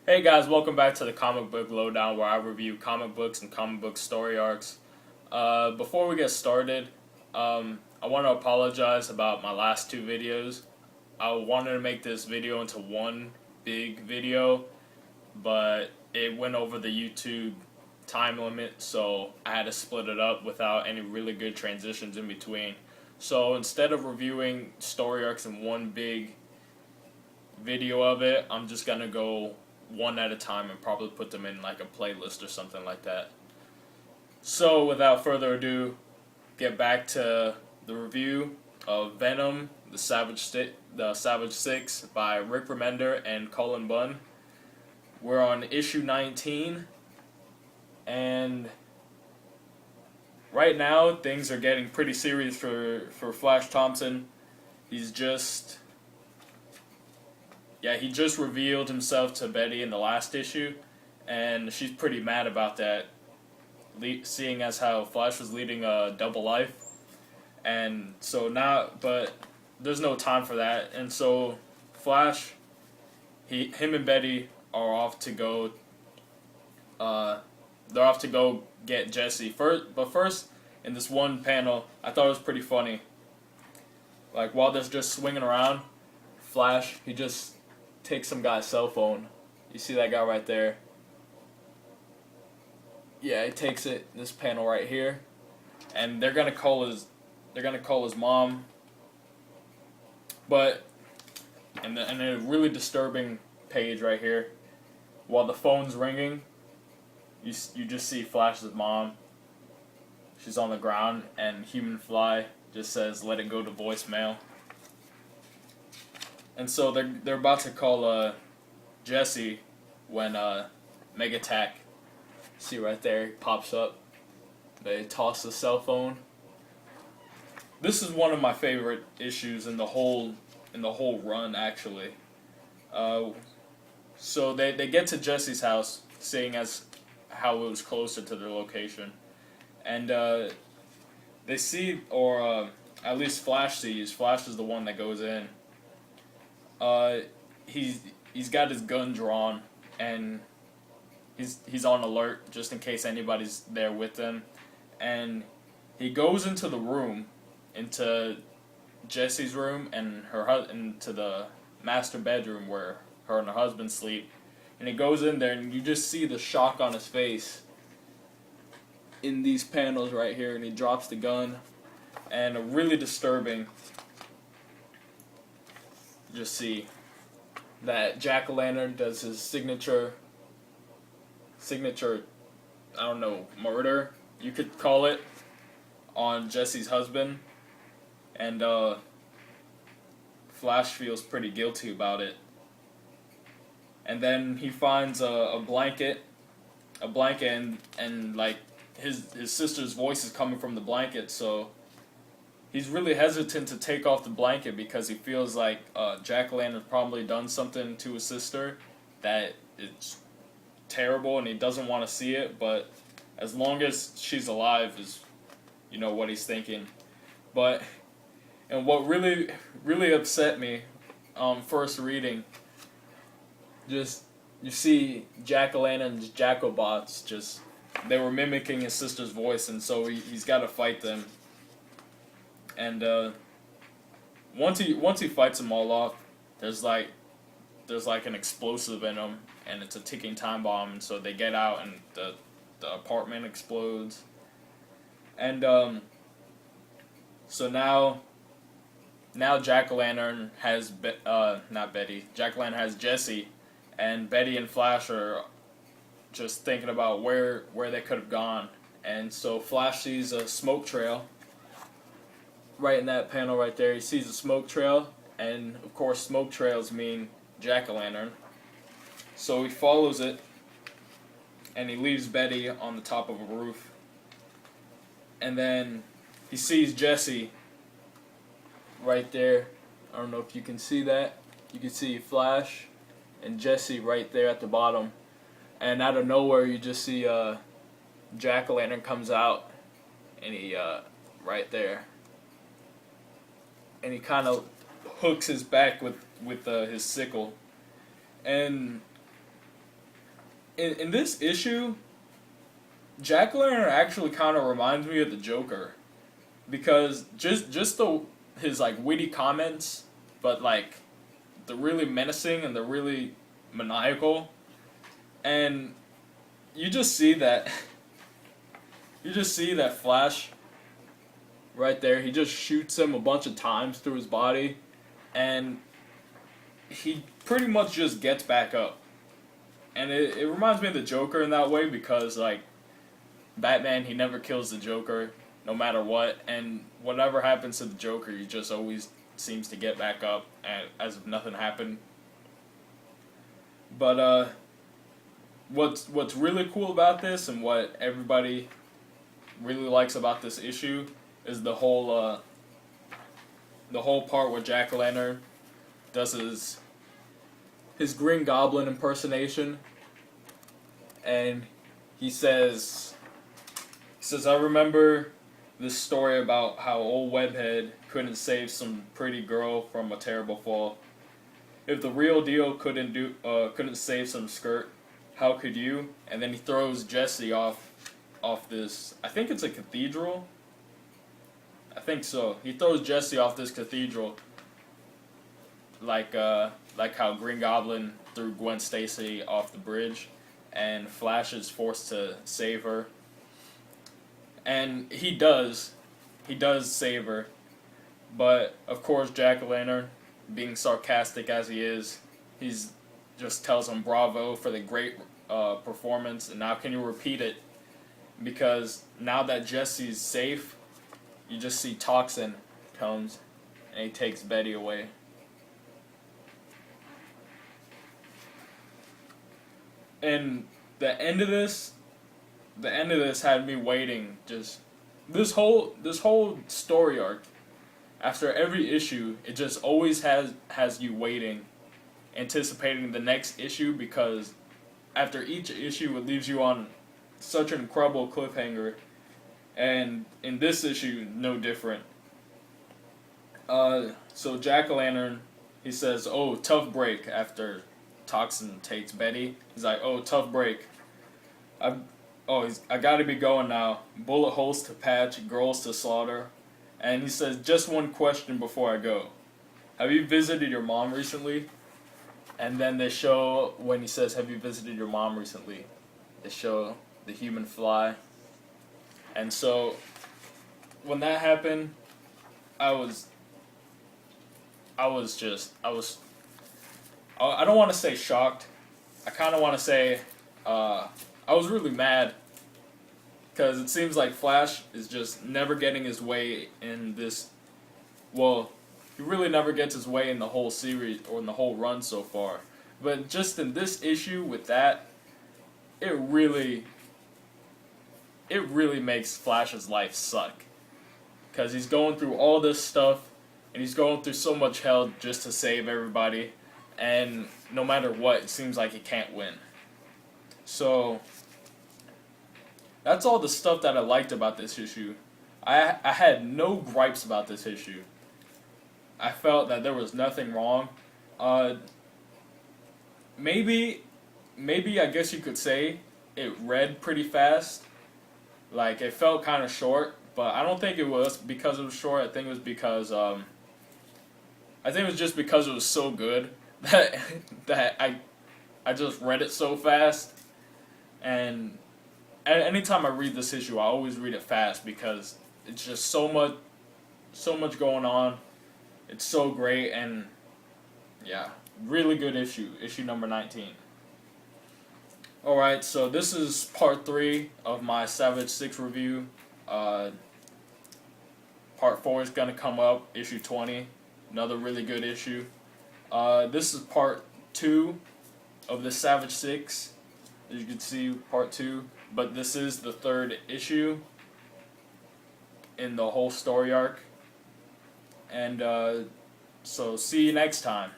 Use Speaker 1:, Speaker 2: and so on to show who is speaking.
Speaker 1: Hey guys, welcome back to the Comic Book Lowdown, where I review comic books and comic book story arcs. Before we get started, I want to apologize about my last two videos. I wanted to make this video into one big video, but it went over the YouTube time limit, so I had to split it up without any really good transitions in between. So instead of reviewing story arcs in one big video of it, I'm just gonna go one at a time and probably put them in like a playlist or something like that. So without further ado, get back to the review of Venom, the Savage Six by Rick Remender and Cullen Bunn. We're on issue 19, and right now things are getting pretty serious for Flash Thompson. He just revealed himself to Betty in the last issue, and she's pretty mad about that, seeing as how Flash was leading a double life. And so now, but there's no time for that, and so Flash, him and Betty are off to go, they're off to go get Jesse. First, in this one panel, I thought it was pretty funny. Like, while they're just swinging around, Flash, he just takes some guy's cell phone. You see that guy right there? Yeah, he takes it. This panel right here, and they're gonna call his mom. But and a really disturbing page right here. While the phone's ringing, you just see Flash's mom. She's on the ground, and Human Fly just says, "Let it go to voicemail." And so they're about to call Jesse when Mega Attack, see right there, he pops up. They toss the cell phone. This is one of my favorite issues in the whole run, actually. So they get to Jesse's house, seeing as how it was closer to their location, and they see, or at least Flash sees. Flash is the one that goes in. He's got his gun drawn, and he's on alert just in case anybody's there with him, and he goes into the room, into Jesse's room and into the master bedroom where her and her husband sleep, and he goes in there, and you just see the shock on his face in these panels right here, and he drops the gun, and a really disturbing. Just see that Jackolantern does his signature, I don't know, murder, you could call it, on Jesse's husband, and Flash feels pretty guilty about it. And then he finds a blanket, and like his sister's voice is coming from the blanket, so he's really hesitant to take off the blanket because he feels like Jackalantern probably done something to his sister that is terrible, and he doesn't want to see it. But as long as she's alive, is what he's thinking. And what really upset me, first reading, just you see Jackalantern's Jackobots they were mimicking his sister's voice, and so he's got to fight them. And once he fights them all off, there's like an explosive in them, and it's a ticking time bomb. And so they get out, and the apartment explodes. And so now Jackalantern has not Betty. Jackalantern has Jesse, and Betty and Flash are just thinking about where they could have gone. And so Flash sees a smoke trail. Right in that panel right there, he sees a smoke trail, and of course smoke trails mean Jackalantern. So he follows it, and he leaves Betty on the top of a roof. And then he sees Jesse right there. I don't know if you can see that. You can see Flash and Jesse right there at the bottom. And out of nowhere, you just see Jackalantern comes out, and he right there. And he kind of hooks his back with his sickle, and in this issue, Jackolantern actually kind of reminds me of the Joker, because just his like witty comments, but like the really menacing and the really maniacal, and you just see that Flash right there. He just shoots him a bunch of times through his body, and he pretty much just gets back up. And it reminds me of the Joker in that way, because like Batman, he never kills the Joker no matter what, and whatever happens to the Joker, he just always seems to get back up and as if nothing happened. But what's really cool about this, and what everybody really likes about this issue, is the whole part where Jackolantern does his Green Goblin impersonation, and he says, I remember this story about how old Webhead couldn't save some pretty girl from a terrible fall. If the real deal couldn't save some skirt, how could you? And then he throws Jesse off this, I think it's a cathedral. I think so. He throws Jesse off this cathedral, like how Green Goblin threw Gwen Stacy off the bridge, and Flash is forced to save her. And he does save her, but of course Jackolantern, being sarcastic as he is, he's just tells him bravo for the great performance, and now can you repeat it? Because now that Jesse's safe, you just see Thompson comes and he takes Betty away. And the end of this had me waiting. Just this whole story arc, after every issue, it just always has you waiting, anticipating the next issue, because after each issue it leaves you on such an incredible cliffhanger, and in this issue, no different. So Jackolantern, he says, "Oh, tough break," after Thompson takes Betty. He's like, "Oh, tough break. I gotta be going now. Bullet holes to patch, girls to slaughter." And he says, "Just one question before I go. Have you visited your mom recently?" And then they show, when he says, "Have you visited your mom recently?" they show the human fly. And so, when that happened, I don't want to say shocked. I kind of want to say, I was really mad, because it seems like Flash is just never getting his way in this. Well, he really never gets his way in the whole series or in the whole run so far. But just in this issue with that, it really makes Flash's life suck, because he's going through all this stuff, and he's going through so much hell just to save everybody, and no matter what, it seems like he can't win. So that's all the stuff that I liked about this issue. I had no gripes about this issue. I felt that there was nothing wrong. Maybe I guess you could say it read pretty fast. Like, it felt kind of short, but I don't think it was because it was short. I think it was because just because it was so good that I just read it so fast. And anytime I read this issue, I always read it fast, because it's just so much going on. It's so great, and yeah, really good issue number 19. Alright, so this is part 3 of my Savage 6 review. Part 4 is going to come up, issue 20. Another really good issue. This is part 2 of the Savage 6. As you can see, part 2. But this is the 3rd issue in the whole story arc. And so see you next time.